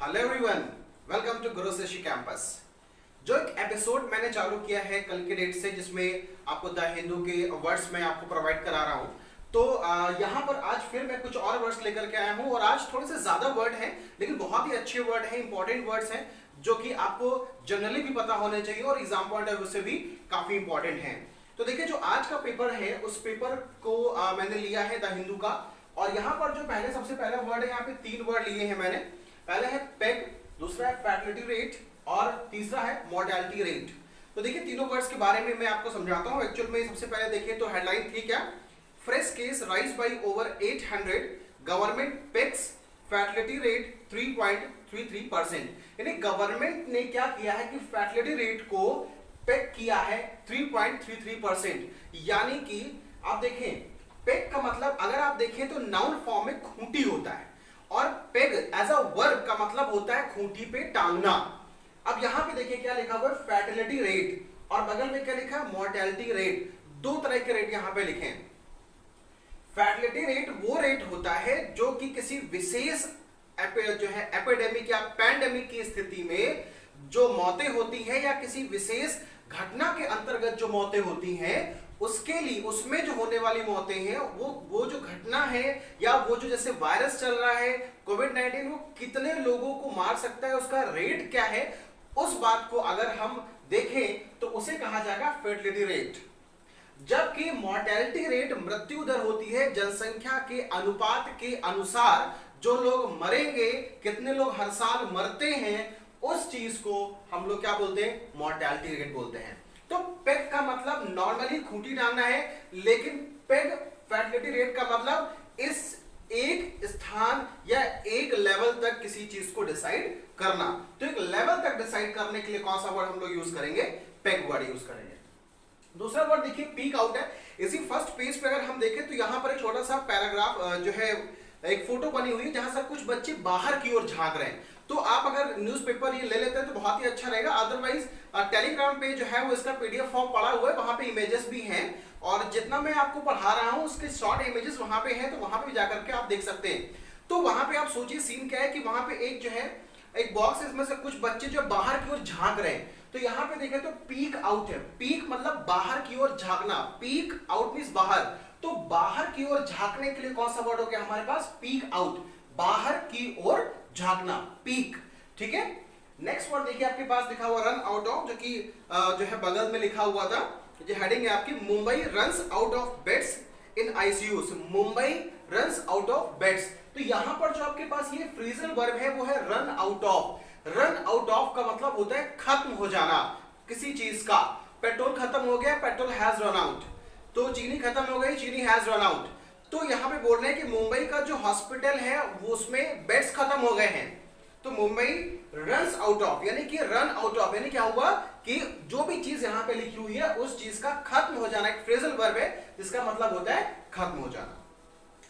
Hello everyone, welcome to Guru Shashi campus. जो एक episode मैंने चालू किया है कल के डेट से, जिसमें आपको द हिंदू के वर्ड्स मैं आपको प्रोवाइड करा रहा हूँ। तो यहाँ पर आज फिर मैं कुछ और वर्ड्स लेकर के आया हूँ और आज थोड़े से ज्यादा वर्ड हैं, लेकिन बहुत ही अच्छे वर्ड हैं, इंपॉर्टेंट वर्ड्स हैं जो कि आपको जनरली भी पता होने चाहिए और एग्जाम पॉइंट ऑफ व्यू से भी काफी इंपॉर्टेंट हैं। तो देखिए, जो आज का पेपर है उस पेपर को मैंने लिया है द हिंदू का, और यहाँ पर जो सबसे पहला वर्ड है, यहाँ पे 3 वर्ड लिए हैं मैंने। पहला है पेग, दूसरा है फर्टिलिटी रेट और तीसरा है मोर्टेलिटी रेट। तो देखिए, तीनों वर्ड्स के बारे में मैं आपको समझाता हूं। एक्चुअल में सबसे पहले देखिए तो हेडलाइन थी क्या, fresh case rise by over 800, government pegs fertility rate 3.33%। यानी गवर्नमेंट ने क्या किया है कि फर्टिलिटी रेट को पेग किया है 3.33%। यानी कि आप देखें, पेग का मतलब अगर आप देखें तो नाउन फॉर्म में खूंटी होता है, और पेग एज अ वर्ब का मतलब होता है खूंटी पे टांगना। अब यहां पे देखिए क्या लिखा हुआ है, फर्टिलिटी रेट, और बगल में क्या लिखा है, मोर्टेलिटी रेट। दो तरह के रेट यहां पे लिखे हैं। फर्टिलिटी रेट वो रेट होता है जो कि किसी विशेष जो है एपिडेमिक या पैंडेमिक की स्थिति में जो मौतें होती हैं या किसी विशेष घटना के अंतर्गत जो मौतें होती हैं, उसके लिए उसमें जो होने वाली मौतें हैं वो जो घटना है या वो जो जैसे वायरस चल रहा है कोविड-19, वो कितने लोगों को मार सकता है, उसका रेट क्या है, उस बात को अगर हम देखें तो उसे कहा जाएगा फर्टिलिटी रेट। जबकि मोर्टेलिटी रेट मृत्यु दर होती है जनसंख्या के अनुपात के अनुसार, जो लोग मरेंगे, कितने लोग हर साल मरते हैं, उस चीज को हम लोग क्या बोलते हैं, मोर्टेलिटी रेट बोलते हैं। तो पेग का मतलब नॉर्मली खूंटी टांगना है, लेकिन पेग फर्टिलिटी रेट का मतलब इस एक स्थान या एक लेवल तक किसी चीज को डिसाइड करना। तो एक लेवल तक डिसाइड करने के लिए कौन सा वर्ड हम लोग यूज करेंगे, पेग वर्ड यूज करेंगे। दूसरा वर्ड देखिए पीक आउट है। इसी फर्स्ट पेज पे अगर हम देखें तो यहां पर एक छोटा सा पैराग्राफ जो है, एक फोटो बनी हुई है जहां से कुछ बच्चे बाहर की ओर झांक रहे हैं। तो आप अगर न्यूज़पेपर ये ले लेते हैं तो बहुत ही अच्छा रहेगा। अदरवाइज टेलीग्राम पे जो है वो इसका पीडीएफ फॉर्म पड़ा हुआ है, वहां पे इमेजेस भी हैं, और जितना मैं आपको पढ़ा रहा हूं उसके शॉर्ट इमेजेस वहां पे हैं, तो वहां पे भी जाकर के आप देख सकते हैं। तो वहां पे आप सोचिए सीन क्या है कि वहां पे एक जो है एक बॉक्स है, इसमें से कुछ बच्चे जो बाहर की ओर झांक रहे हैं। तो यहाँ पे देखें तो पीक आउट है। पीक मतलब बाहर की ओर झांकना, पीक आउट मींस बाहर। तो बाहर की ओर झांकने के लिए कौन सा वर्ड हो गया हमारे पास, पीक आउट, बाहर की ओर झांकना, पीक। ठीक है, नेक्स्ट वर्ड देखिए आपके पास लिखा हुआ रन आउट ऑफ, जो कि जो है बगल में लिखा हुआ था, जो हेडिंग है आपकी, Mumbai runs out of beds in ICU. Mumbai runs out of beds. तो यहां पर जो आपके पास ये फ्रेजल वर्ब है वो है run out of. Run out of का मतलब होता है खत्म हो जाना किसी चीज का। पेट्रोल खत्म हो गया, पेट्रोल हैज रन आउट। तो चीनी खत्म हो गई, चीनी हैज रन आउट। तो यहां पे बोल रहे हैं कि मुंबई का जो हॉस्पिटल है वो उसमें बेड्स खत्म हो गए हैं। तो मुंबई रन्स आउट ऑफ, यानी कि रन आउट ऑफ यानी क्या हुआ कि जो भी चीज यहां पे लिखी हुई है उस चीज का खत्म हो जाना, एक फ्रेजल वर्ब है जिसका मतलब होता है खत्म हो जाना।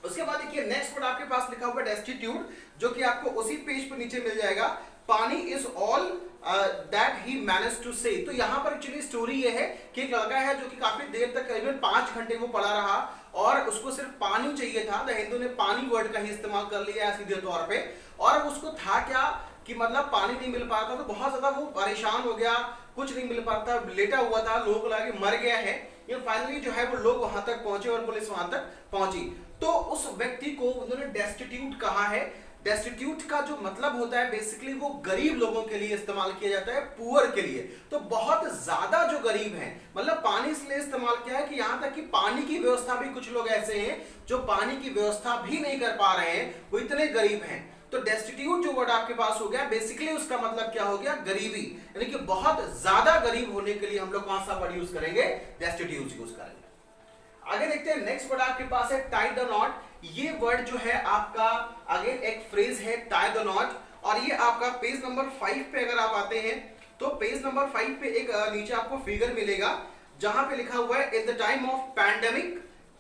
उसके बाद देखिए नेक्स्ट वर्ड आपके पास लिखा हुआ है डेस्टिट्यूट, जो कि आपको उसी पेज पर नीचे मिल जाएगा। पानी is all that he manage to say. तो यहां पर एक्चुअली स्टोरी ये है कि एक लड़का है जो कि काफी देर तक, करीबन 5 घंटे वो पड़ा रहा और उसको सिर्फ पानी चाहिए था। द हिंदू ने पानी वर्ड का ही इस्तेमाल कर लिया है सीधे तौर पे, और उसको था क्या कि मतलब पानी नहीं मिल पा रहा था, तो बहुत ज्यादा वो परेशान हो गया, कुछ नहीं मिल पाता, लेटा हुआ था, लोगों को लगा कि मर गया है। फाइनली जो है वो लोग वहां तक पहुंचे और पुलिस वहां तक पहुंची। तो उस व्यक्ति को उन्होंने डेस्टिट्यूट कहा है। डेस्टिट्यूट का जो मतलब होता है बेसिकली वो गरीब लोगों के लिए इस्तेमाल किया जाता है, पुअर के लिए। तो बहुत ज्यादा जो गरीब हैं, मतलब पानी इसलिए इस्तेमाल किया है कि यहां तक कि पानी की व्यवस्था भी, कुछ लोग ऐसे हैं जो पानी की व्यवस्था भी नहीं कर पा रहे हैं, वो इतने गरीब हैं। तो डेस्टिट्यूट जो वर्ड आपके पास हो गया, बेसिकली उसका मतलब क्या हो गया, गरीबी, यानी कि बहुत ज्यादा गरीब होने के लिए हम लोग कौन सा वर्ड यूज करेंगे, डेस्टिट्यूट यूज करेंगे। आगे देखते हैं नेक्स्ट वर्ड आपके पास है टाई द नॉट। ये वर्ड जो है आपका अगेन एक फ्रेज है टाई द नॉट, और ये आपका पेज नंबर 5 पे अगर आप आते हैं तो पेज नंबर 5 पे एक नीचे आपको फिगर मिलेगा जहां पे लिखा हुआ है in the time of pandemic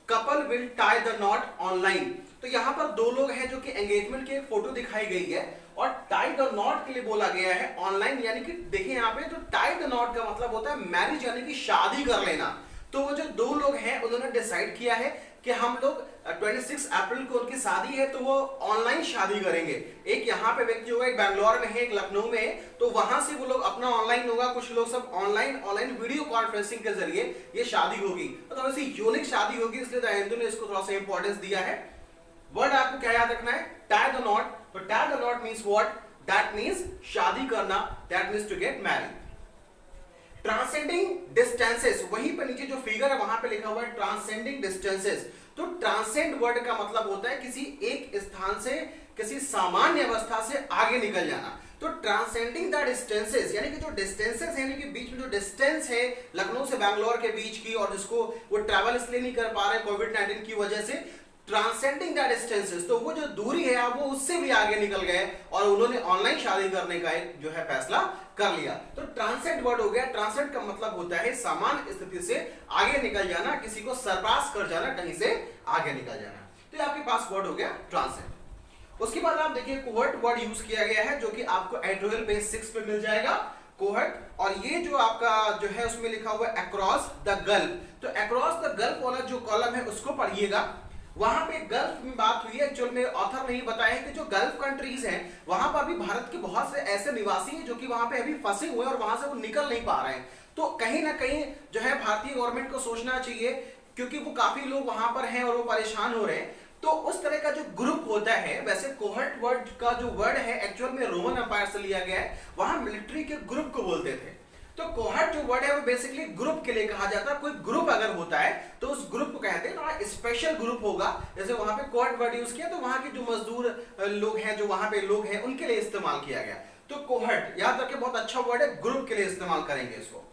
couple will tie the not online. तो यहां पर दो लोग हैं जो कि एंगेजमेंट की एक फोटो दिखाई गई है और टाई द नॉट के लिए बोला गया है ऑनलाइन। यानी कि देखिए यहां पे जो टाई द नॉट का मतलब होता है मैरिज, यानी कि शादी कर लेना। तो वो जो दो लोग हैं उन्होंने डिसाइड किया है कि हम लोग 26 अप्रैल को उनकी शादी है तो वो ऑनलाइन शादी करेंगे। एक यहाँ पे व्यक्ति होगा, एक बैंगलोर में है, एक लखनऊ में है, तो वहां से वो लोग अपना ऑनलाइन होगा, कुछ लोग सब ऑनलाइन वीडियो कॉन्फ्रेंसिंग के जरिए ये शादी होगी। तो थोड़ी सी यूनिक शादी होगी, इसलिए द हिंदू ने इसको थोड़ा सा इंपॉर्टेंस दिया है। वर्ड आपको क्या याद रखना है? Tie the knot. तो tie the knot means what? That means शादी करना, that means to get married. Transcending distances, वहीं पर नीचे जो फिगर है वहां पे लिखा हुआ है ट्रांसेंडिंग डिस्टेंसेस। तो ट्रांसेंड वर्ड का मतलब होता है किसी एक स्थान से किसी सामान्य अवस्था से आगे निकल जाना। तो ट्रांसेंडिंग द डिस्टेंसेस यानी कि जो डिस्टेंसेस है, यानी कि बीच में जो डिस्टेंस है लखनऊ से बैंगलोर के बीच की, और जिसको वो ट्रैवल इसलिए नहीं कर पा रहे कोविड-19 की वजह से, ट्रांसेंडिंग द डिस्टेंसेस, तो वो जो दूरी है वो उससे भी आगे निकल गए और उन्होंने ऑनलाइन शादी करने का एक जो है फैसला कर लिया। तो ट्रांसेंड वर्ड हो गया। ट्रांसेंड का मतलब होता है सामान्य स्थिति से आगे निकल जाना, किसी को सरपास कर जाना, कहीं से आगे निकल जाना। तो ये आपके पास वर्ड हो गया ट्रांसेंड। उसके बाद आप देखिए कोहर्ट वर्ड यूज किया गया है, जो कि आपको एडिटोरियल पेज 6 पे मिल जाएगा, कोहर्ट। और ये जो आपका जो है उसमें लिखा हुआ है अक्रॉस द गल्फ। तो अक्रॉस द गल्फ वाला जो कॉलम है उसको पढ़िएगा। वहां पे गल्फ में बात हुई है, एक्चुअल में ऑथर नहीं बताया कि जो गल्फ कंट्रीज हैं वहां पर अभी भारत के बहुत से ऐसे निवासी हैं जो कि वहां पे अभी फंसे हुए हैं और वहां से वो निकल नहीं पा रहे हैं। तो कहीं ना कहीं जो है भारतीय गवर्नमेंट को सोचना चाहिए, क्योंकि वो काफी लोग वहां पर हैं और वो परेशान हो रहे हैं। तो उस तरह का जो ग्रुप होता है, वैसे कोहर्ट वर्ड का जो वर्ड है एक्चुअल में रोमन एम्पायर से लिया गया है, वहां मिलिट्री के ग्रुप को बोलते थे। तो कोहर्ट जो वर्ड है वो बेसिकली ग्रुप के लिए कहा जाता है। कोई ग्रुप अगर होता है तो उस ग्रुप को कहते हैं, थोड़ा स्पेशल ग्रुप होगा। जैसे वहां पे कोहर्ट वर्ड यूज किया तो वहां के जो मजदूर लोग हैं, जो वहां पे लोग हैं, उनके लिए इस्तेमाल किया गया। तो कोहर्ट याद रखिए, बहुत अच्छा वर्ड है, ग्रुप के लिए इस्तेमाल करेंगे इसको।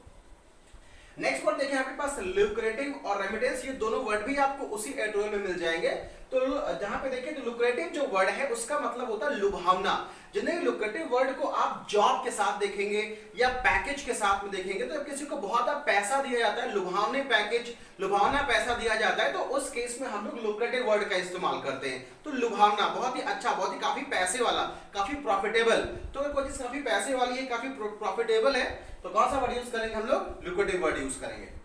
नेक्स्ट वर्ड देखिए आपके पास लुक्रेटिव और रेमिटेंस, ये दोनों वर्ड भी आपको उसी एडिटोरियल में मिल जाएंगे। तो जहां पे देखिए जो लुक्रेटिव जो वर्ड है उसका मतलब होता है लुभावना। जिन्हें लुक्रेटिव वर्ड को आप जॉब के साथ देखेंगे या पैकेज के साथ में देखेंगे, तो किसी को बहुत पैसा दिया जाता है, लुभावने पैकेज, लुभावना पैसा दिया जाता है, तो उस केस में हम लोग लुक्रेटिव वर्ड का इस्तेमाल करते हैं। तो लुभावना बहुत ही अच्छा, बहुत ही काफी पैसे वाला, काफी प्रॉफिटेबल। तो अगर कोई चीज काफी पैसे वाली है, काफी प्रॉफिटेबल है, तो कौन सा वर्ड यूज करेंगे हम लोग? लुक्रेटिव वर्ड यूज करेंगे।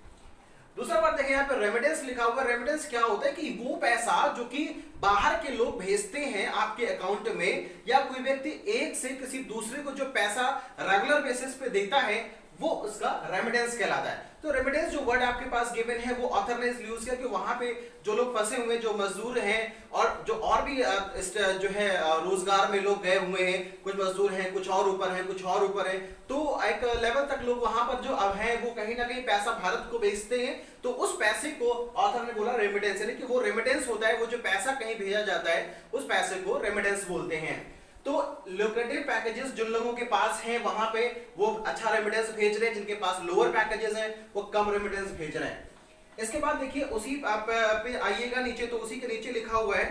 दूसरा बात देखिए यहाँ पे रेमिटेंस लिखा हुआ है। रेमिटेंस क्या होता है कि वो पैसा जो कि बाहर के लोग भेजते हैं आपके अकाउंट में, या कोई व्यक्ति एक से किसी दूसरे को जो पैसा रेगुलर बेसिस पे देता है, वो उसका रेमिटेंस कहलाता है। तो रेमिटेंस जो वर्ड आपके पास गिवन है वो ऑथर ने इसलिए यूज किया कि वहां पे जो लोग फंसे हुए, जो मजदूर हैं और जो और भी जो है रोजगार में लोग गए हुए हैं, कुछ मजदूर हैं, कुछ और ऊपर हैं, कुछ और ऊपर हैं, तो एक लेवल तक लोग वहां पर जो अब हैं वो कहीं ना कहीं पैसा भारत को भेजते हैं। तो उस पैसे को ऑथर ने बोला रेमिटेंस, यानी कि वो रेमिटेंस होता है, वो जो पैसा कहीं भेजा जाता है उस पैसे को रेमिटेंस बोलते हैं। तो लुक्रेटिव पैकेजेस जिन लोगों के पास हैं वहां पे वो अच्छा रेमिटेंस भेज रहे हैं, जिनके पास लोअर पैकेजेस हैं वो कम रेमिटेंस भेज रहे हैं। इसके बाद देखिए उसी पे आइएगा नीचे, तो उसी के नीचे लिखा हुआ है,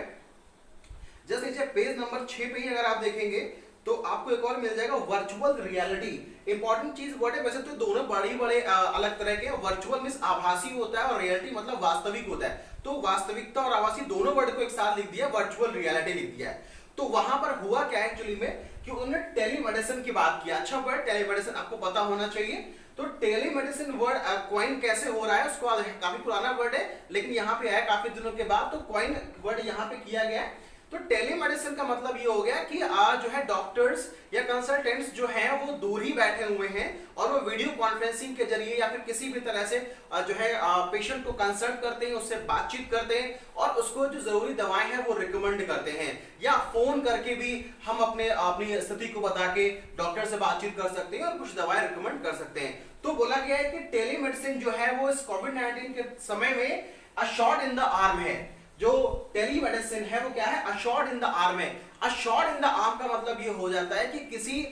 जस्ट नीचे पेज नंबर 6 पे ही अगर आप देखेंगे तो आपको एक और मिल जाएगा वर्चुअल रियलिटी। इंपॉर्टेंट चीज वर्ड है, वैसे तो दोनों बड़े अलग तरह के। वर्चुअल मींस आभासी होता है और रियलिटी मतलब वास्तविक होता है। तो वास्तविकता और आभासी दोनों वर्ड को एक साथ लिख दिया, वर्चुअल रियलिटी लिख दिया है। तो वहां पर हुआ क्या एक्चुअली में कि उन्होंने टेलीमेडिसिन की बात किया। अच्छा वर्ड टेलीमेडिसिन आपको पता होना चाहिए। तो टेलीमेडिसिन वर्ड कॉइन कैसे हो रहा है, उसको काफी पुराना वर्ड है लेकिन यहाँ पे आया काफी दिनों के बाद, तो कॉइन वर्ड यहाँ पे किया गया है। तो टेलीमेडिसिन का मतलब ये हो गया कि जो है डॉक्टर्स या कंसल्टेंट्स जो हैं वो दूर ही बैठे हुए हैं और वो वीडियो कॉन्फ्रेंसिंग के जरिए या फिर किसी भी तरह से जो है पेशेंट को कंसल्ट करते हैं, उससे बातचीत करते हैं और उसको जो जरूरी दवाएं हैं वो रिकमेंड करते हैं, या फोन करके भी हम अपनी स्थिति को बता के डॉक्टर से बातचीत कर सकते हैं और कुछ दवाएं रिकमेंड कर सकते हैं। तो बोला गया है कि टेलीमेडिसिन जो है वो इस कोविड-19 के समय में a shot in the arm है। जो टेलीमेडिसिन है वो क्या है? A shot in the arm है। A shot in the arm का मतलब ये हो जाता है कि किसी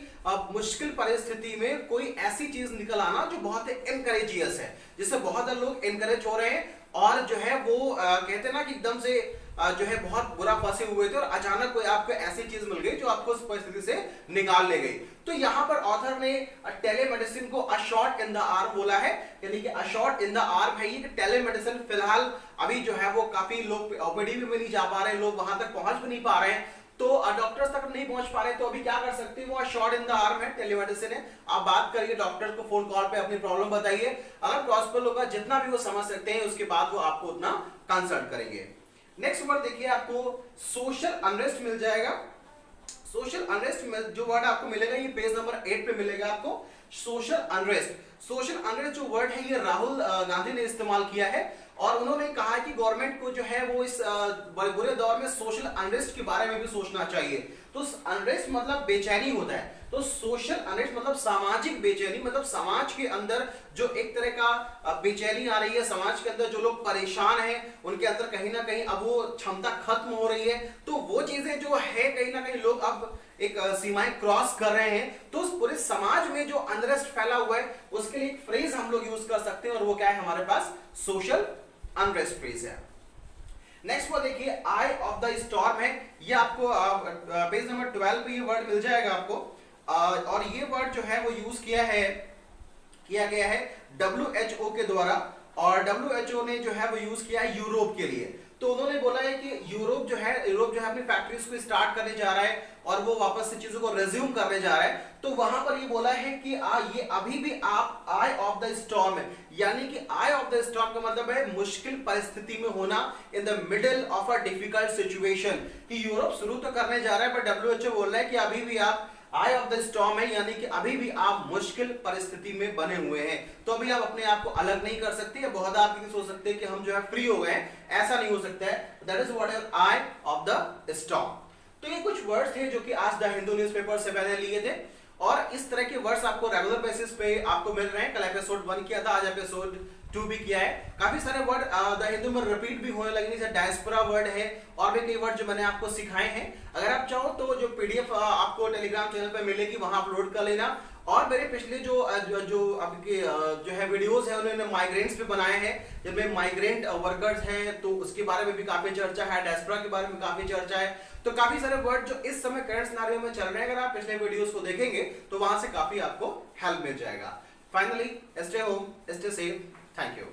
मुश्किल परिस्थिति में कोई ऐसी चीज निकल आना जो बहुत एनकरेजियस है, जिससे बहुत लोग एनकरेज हो रहे हैं और जो है वो कहते हैं ना कि एकदम से जो है बहुत बुरा फंसे हुए थे और अचानक कोई आपको ऐसी चीज मिल गई जो आपको उस परिस्थिति से निकाल ले गई। तो यहाँ पर ऑथर ने टेलीमेडिसिन को अ शॉट इन द आर्म बोला है, यानी कि अ शॉट इन द आर्म है ये। टेलीमेडिसिन फिलहाल अभी जो है वो काफी लोग ओपीडी में नहीं जा पा रहे, लोग वहां तक पहुंच भी नहीं पा रहे हैं, तो डॉक्टर्स तक नहीं पहुंच पा रहे, तो अभी क्या कर सकते हैं, वो शॉट इन द आर्म है, टेलीमेडिसिन है। आप बात करिए डॉक्टर को, फोन कॉल पे अपनी प्रॉब्लम बताइए, अगर पॉसिबल होगा जितना भी वो समझ सकते हैं उसके बाद वो आपको उतना कंसल्ट करेंगे। नेक्स्ट वर्ड देखिए, आपको सोशल अनरेस्ट मिल जाएगा। सोशल अनरेस्ट में जो वर्ड आपको मिलेगा ये पेज नंबर 8 पे मिलेगा आपको। सोशल अनरेस्ट, सोशल अनरेस्ट जो वर्ड है ये राहुल गांधी ने इस्तेमाल किया है और उन्होंने कहा कि गवर्नमेंट को जो है वो इस बुरे दौर में सोशल अनरेस्ट के बारे में भी सोचना चाहिए। तो अनरेस्ट मतलब बेचैनी होता है, तो सोशल अनरेस्ट मतलब सामाजिक बेचैनी, मतलब समाज के अंदर जो एक तरह का बेचैनी आ रही है, समाज के अंदर जो लोग परेशान हैं उनके अंदर कहीं ना कहीं अब वो क्षमता खत्म हो रही है, तो वो चीजें जो है कहीं ना कहीं लोग अब एक सीमाएं क्रॉस कर रहे हैं, तो उस पूरे समाज में जो अनरेस्ट फैला हुआ है उसके लिए एक फ्रेज हम लोग यूज कर सकते हैं और वो क्या है हमारे पास, सोशल अनरेस्ट फ्रेज है। नेक्स्ट वर्ड देखिए, आई ऑफ द स्टॉर्म है, ये आपको पेज नंबर 12 पे ये वर्ड मिल जाएगा आपको और ये वर्ड जो है वो यूज किया गया है WHO के द्वारा और WHO ने जो है वो यूज किया है यूरोप के लिए। तो उन्होंने बोला है कि यूरोप जो है अपनी फैक्ट्रीज को स्टार्ट करने जा रहा है और वो वापस से चीजों को रिज्यूम करने जा रहा है, तो वहां पर ये बोला है कि ये अभी भी आप आई ऑफ द स्टॉर्म है, यानी कि आई ऑफ द स्टॉर्म का मतलब है मुश्किल परिस्थिति में होना, in the middle of a difficult situation, कि यूरोप शुरू तो करने जा रहा है पर WHO बोल रहा है कि अभी भी आप आई ऑफ द स्टॉर्म है, यानी कि अभी भी आप मुश्किल परिस्थिति में बने हुए हैं। तो अभी आप अपने आप को अलग नहीं कर सकते, बहुत आप ये सोच सकते हैं कि हम जो है फ्री हो गए, ऐसा नहीं हो सकता है। That is what is I of the storm. तो ये कुछ वर्ड्स थे जो कि आज द हिंदू न्यूज़पेपर से मैंने लिए थे और इस तरह के वर्ड्स आपको रेगुलर बेसिस पे आपको मिल रहे हैं। कल एपिसोड 1 किया था, आज एपिसोड 2 भी किया है। काफी सारे वर्ड द हिंदू में रिपीट भी होने लगे, जैसे डायस्पोरा वर्ड है और भी कई वर्ड जो मैंने आपको सिखाए हैं। अगर आप चाहो तो जो PDF आपको टेलीग्राम चैनल पे मिलेगी वहां अपलोड कर लेना। और मेरे पिछले जो आपके जो है वीडियोस है उन्होंने माइग्रेंट्स पे बनाए हैं, जिनमें माइग्रेंट वर्कर्स हैं तो उसके बारे में भी काफी चर्चा है, डायस्पोरा के बारे में काफी चर्चा है। तो काफी सारे वर्ड जो इस समय करंट सिनेरियो में चल रहे हैं, अगर आप पिछले वीडियोस को देखेंगे तो वहां से काफी आपको हेल्प मिल जाएगा। Finally, stay home, stay safe, thank you.